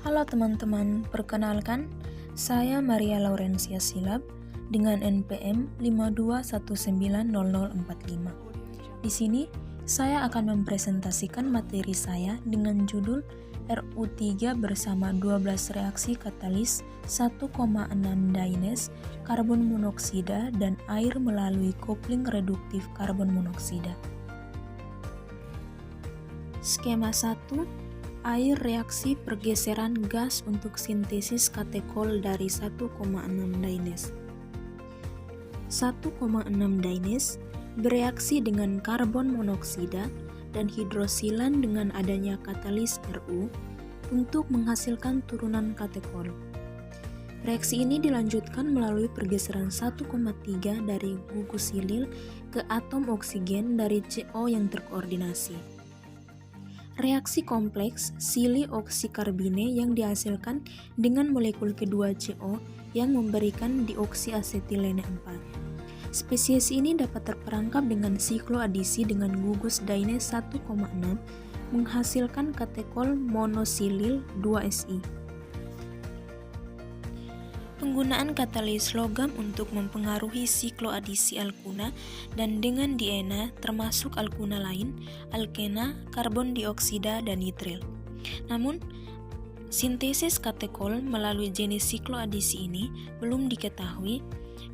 Halo teman-teman, perkenalkan, saya Maria Laurencia Silab dengan NPM 52190045. Di sini, saya akan mempresentasikan materi saya dengan judul RU3 bersama 12 reaksi katalis 1,6 Dynes karbon monoksida dan air melalui kopling reduktif karbon monoksida. Skema 1, air reaksi pergeseran gas untuk sintesis katekol dari 1,6 Dynes. 1,6 Dynes bereaksi dengan karbon monoksida dan hidrosilan dengan adanya katalis Ru untuk menghasilkan turunan katekol. Reaksi ini dilanjutkan melalui pergeseran 1,3 dari gugus silil ke atom oksigen dari CO yang terkoordinasi. Reaksi kompleks sili-oksikarbine yang dihasilkan dengan molekul kedua CO yang memberikan dioksiasetilene 4. Spesies ini dapat terperangkap dengan sikloadisi dengan gugus Dynes 1,6 menghasilkan katekol monosilil 2Si. Penggunaan katalis logam untuk mempengaruhi sikloadisi alkuna dan dengan diena termasuk alkuna lain, alkena, karbon dioksida, dan nitril. Namun, sintesis katekol melalui jenis sikloadisi ini belum diketahui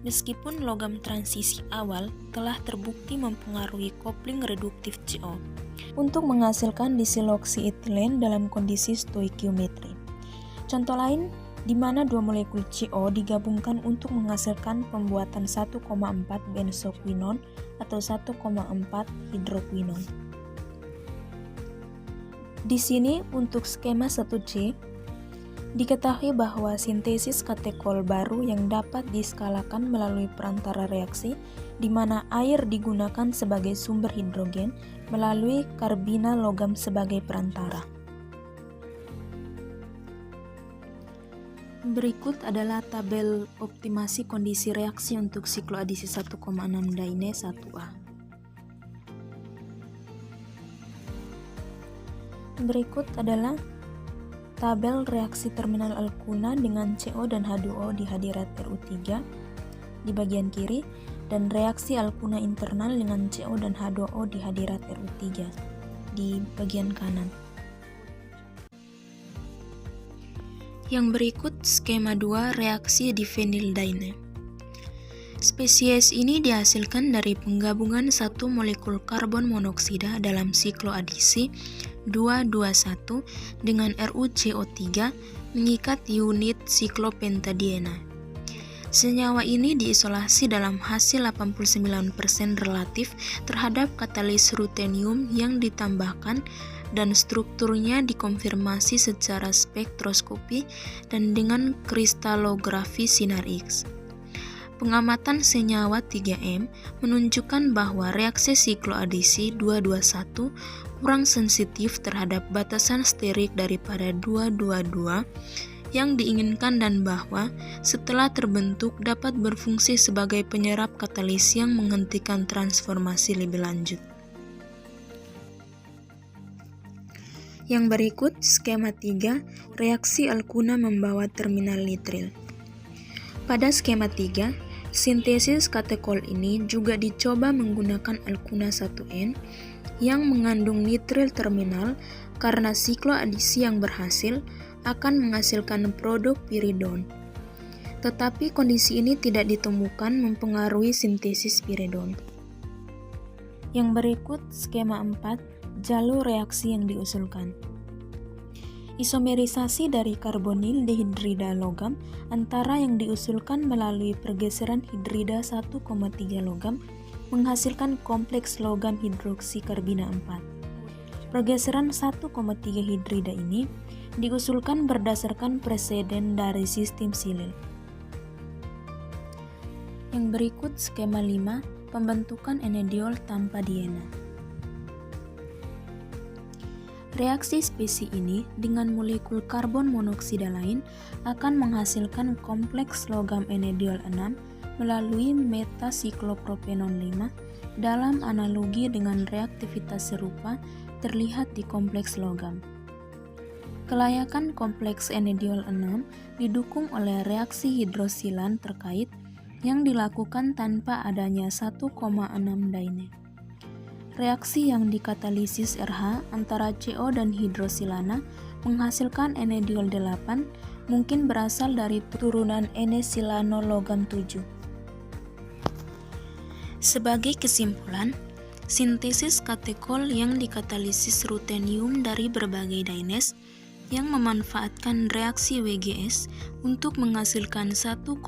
meskipun logam transisi awal telah terbukti mempengaruhi kopling reduktif CO untuk menghasilkan disiloksietilen dalam kondisi stoikiometri. Contoh lain, di mana dua molekul CO digabungkan untuk menghasilkan pembuatan 1,4 benzoquinon atau 1,4 hidroquinon. Di sini untuk skema 1C, diketahui bahwa sintesis katekol baru yang dapat diskalakan melalui perantara reaksi, di mana air digunakan sebagai sumber hidrogen melalui karbina logam sebagai perantara. Berikut adalah tabel optimasi kondisi reaksi untuk sikloadisi 1,6 Dynes 1A. Berikut adalah tabel reaksi terminal alkuna dengan CO dan H2O di hadirat Ru3 di bagian kiri dan reaksi alkuna internal dengan CO dan H2O di hadirat Ru3 di bagian kanan. Yang berikut skema 2 reaksi di fenildyne. Spesies ini dihasilkan dari penggabungan satu molekul karbon monoksida dalam sikloadisi 221 dengan RuCO3 mengikat unit siklopentadiena. Senyawa ini diisolasi dalam hasil 89% relatif terhadap katalis rutenium yang ditambahkan dan strukturnya dikonfirmasi secara spektroskopi dan dengan kristalografi sinar X. Pengamatan senyawa 3M menunjukkan bahwa reaksi sikloadisi 221 kurang sensitif terhadap batasan sterik daripada 222 yang diinginkan dan bahwa setelah terbentuk dapat berfungsi sebagai penyerap katalis yang menghentikan transformasi lebih lanjut. Yang berikut skema 3 reaksi alkuna membawa terminal nitril. Pada skema 3, sintesis katekol ini juga dicoba menggunakan alkuna 1N yang mengandung nitril terminal karena sikloadisi yang berhasil akan menghasilkan produk piridon. Tetapi kondisi ini tidak ditemukan mempengaruhi sintesis piridon. Yang berikut skema 4 jalur reaksi yang diusulkan. Isomerisasi dari karbonil dihidrida logam antara yang diusulkan melalui pergeseran hidrida 1,3 logam menghasilkan kompleks logam hidroksikarbina 4. Pergeseran 1,3 hidrida ini diusulkan berdasarkan preseden dari sistem silil. Yang berikut skema 5 pembentukan enediol tanpa diena. Reaksi spesi ini dengan molekul karbon monoksida lain akan menghasilkan kompleks logam enediol 6 melalui metasiklopropenon 5 dalam analogi dengan reaktivitas serupa terlihat di kompleks logam. Kelayakan kompleks enediol 6 didukung oleh reaksi hidrosilan terkait yang dilakukan tanpa adanya 1,6 Dyne. Reaksi yang dikatalisis RH antara CO dan hidrosilana menghasilkan enediol 8 mungkin berasal dari turunan N-silano logam 7. Sebagai kesimpulan, sintesis katekol yang dikatalisis rutenium dari berbagai dynes yang memanfaatkan reaksi WGS untuk menghasilkan 1,2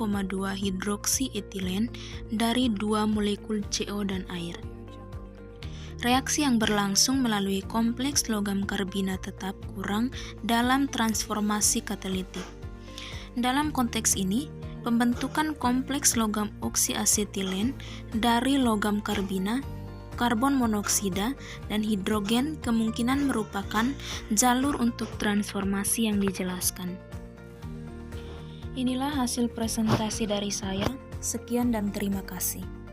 hidroksietilen dari 2 molekul CO dan air. Reaksi yang berlangsung melalui kompleks logam karbina tetap kurang dalam transformasi katalitik. Dalam konteks ini, pembentukan kompleks logam oksiasetilen dari logam karbina, karbon monoksida, dan hidrogen kemungkinan merupakan jalur untuk transformasi yang dijelaskan. Inilah hasil presentasi dari saya. Sekian dan terima kasih.